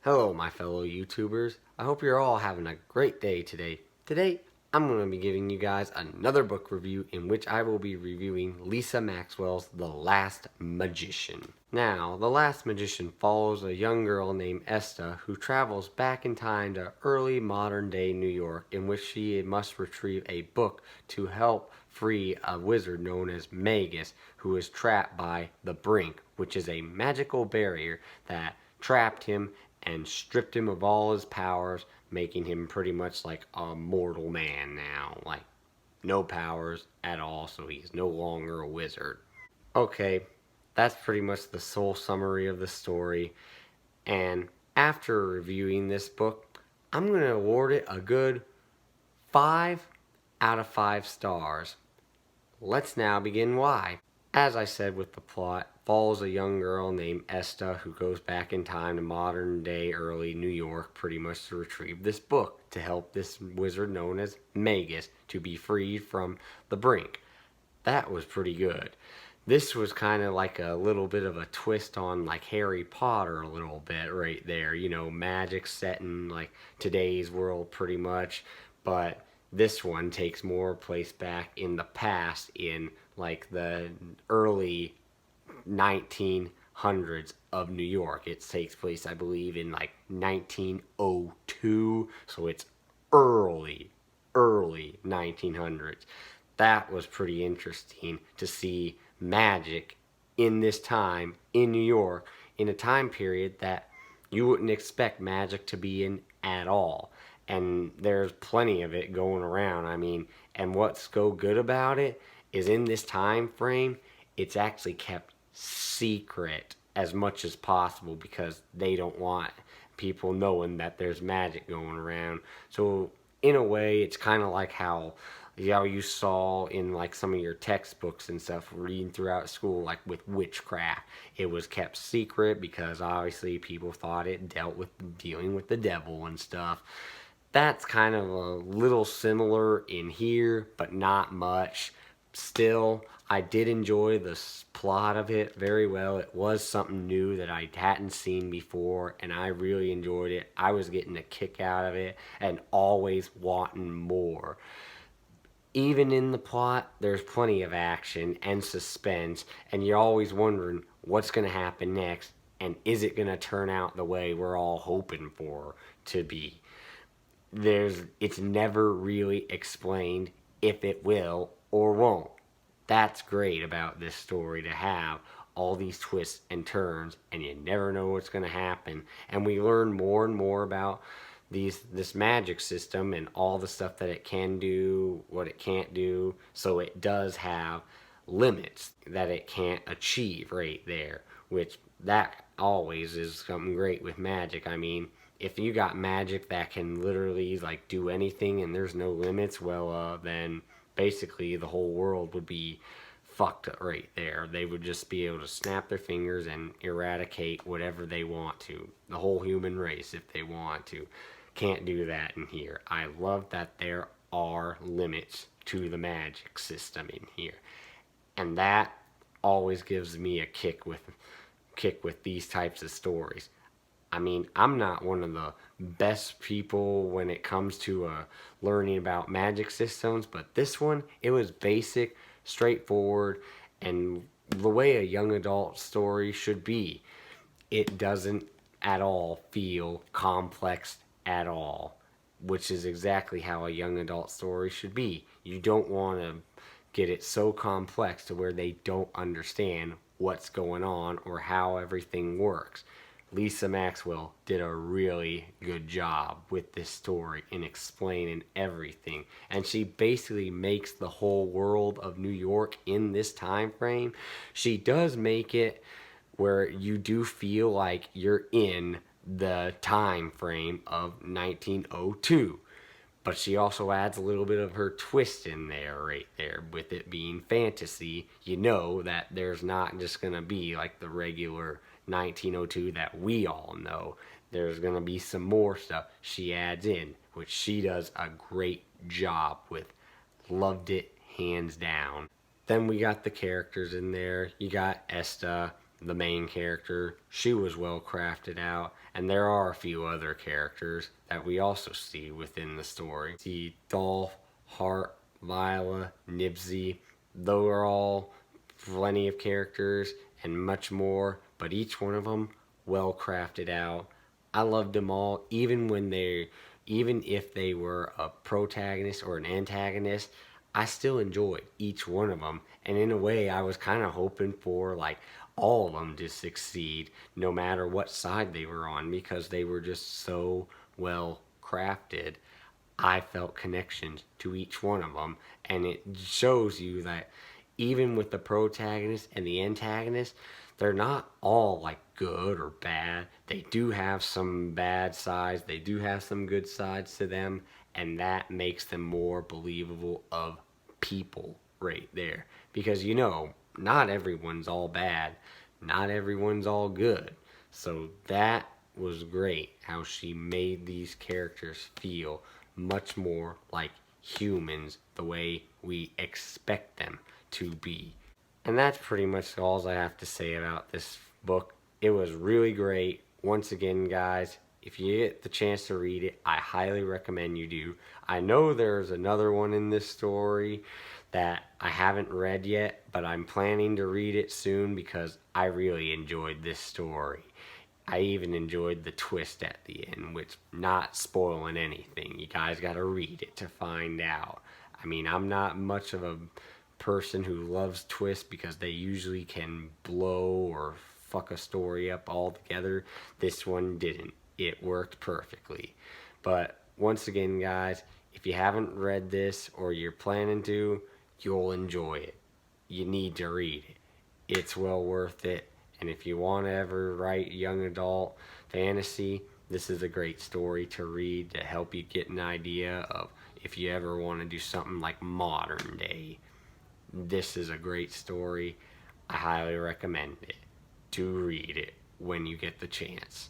Hello, my fellow YouTubers. I hope you're all having a great day today. Today, I'm going to be giving you guys another book review in which I will be reviewing Lisa Maxwell's The Last Magician. Now, The Last Magician follows a young girl named Esta who travels back in time to early modern day New York, in which she must retrieve a book to help free a wizard known as Magus, who is trapped by the Brink, which is a magical barrier that trapped him and stripped him of all his powers, making him pretty much like a mortal man now. Like, no powers at all, so he's no longer a wizard. Okay, that's pretty much the sole summary of the story. And after reviewing this book, I'm going to award it a good 5 out of 5 stars. Let's now begin why. As I said with the plot, follows a young girl named Esta who goes back in time to modern day early New York pretty much to retrieve this book to help this wizard known as Magus to be freed from the Brink. That was pretty good. This was kind of like a little bit of a twist on like Harry Potter a little bit right there. You know, magic set in like today's world pretty much, but this one takes more place back in the past in like the early 1900s of New York. It takes place, I believe, in like 1902, so it's early 1900s. That was pretty interesting to see magic in this time in New York in a time period that you wouldn't expect magic to be in at all. And there's plenty of it going around. I mean, and what's so good about it is in this time frame, it's actually kept secret as much as possible because they don't want people knowing that there's magic going around. So in a way, it's kind of like how you saw in like some of your textbooks and stuff reading throughout school, like with witchcraft. It was kept secret because obviously people thought it dealt with dealing with the devil and stuff. That's kind of a little similar in here, but not much. Still, I did enjoy the plot of it very well. It was something new that I hadn't seen before, and I really enjoyed it. I was getting a kick out of it and always wanting more. Even in the plot, there's plenty of action and suspense, and you're always wondering what's going to happen next, and is it going to turn out the way we're all hoping for to be. It's never really explained if it will or won't. That's great about this story, to have all these twists and turns and you never know what's going to happen, and we learn more and more about this magic system and all the stuff that it can do, what it can't do. So it does have limits that it can't achieve right there, which that always is something great with magic. I mean, if you got magic that can literally like do anything and there's no limits, well, then basically the whole world would be fucked right there. They would just be able to snap their fingers and eradicate whatever they want to. The whole human race, if they want to. Can't do that in here. I love that there are limits to the magic system in here. And that always gives me a kick with these types of stories. I mean, I'm not one of the best people when it comes to learning about magic systems, but this one, it was basic, straightforward, and the way a young adult story should be. It doesn't at all feel complex at all, which is exactly how a young adult story should be. You don't want to get it so complex to where they don't understand what's going on or how everything works. Lisa Maxwell did a really good job with this story in explaining everything, and she basically makes the whole world of New York in this time frame. She does make it where you do feel like you're in the time frame of 1902. But she also adds a little bit of her twist in there, right there, with it being fantasy. You know that there's not just going to be like the regular 1902 that we all know. There's going to be some more stuff she adds in, which she does a great job with. Loved it, hands down. Then we got the characters in there. You got Esta, the main character, she was well crafted out, and there are a few other characters that we also see within the story. See Dolph, Hart, Viola, Nibsy, those are all plenty of characters and much more, but each one of them well crafted out. I loved them all, even if they were a protagonist or an antagonist. I still enjoyed each one of them, and in a way, I was kind of hoping for like all of them to succeed, no matter what side they were on, because they were just so well crafted. I felt connections to each one of them, and it shows you that even with the protagonist and the antagonist, they're not all like good or bad. They do have some bad sides, they do have some good sides to them, and that makes them more believable of people right there. Because not everyone's all bad, not everyone's all good. So that was great how she made these characters feel much more like humans the way we expect them to be. And that's pretty much all I have to say about this book. It was really great. Once again, guys, if you get the chance to read it, I highly recommend you do. I know there's another one in this story that I haven't read yet, but I'm planning to read it soon because I really enjoyed this story. I even enjoyed the twist at the end, which, not spoiling anything. You guys got to read it to find out. I mean, I'm not much of a person who loves twists because they usually can blow or fuck a story up altogether. This one didn't. It worked perfectly. But once again, guys, if you haven't read this or you're planning to, you'll enjoy it. You need to read it. It's well worth it. And if you want to ever write young adult fantasy, this is a great story to read to help you get an idea of if you ever want to do something like modern day. This is a great story. I highly recommend it. To read it when you get the chance.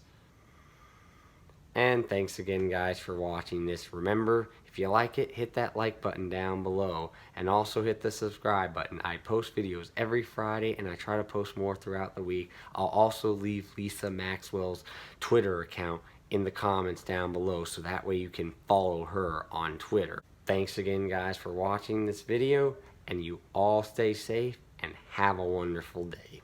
And thanks again, guys, for watching this. Remember, if you like it, hit that like button down below, and also hit the subscribe button. I post videos every Friday, and I try to post more throughout the week. I'll also leave Lisa Maxwell's Twitter account in the comments down below, so that way you can follow her on Twitter. Thanks again, guys, for watching this video, and you all stay safe and have a wonderful day.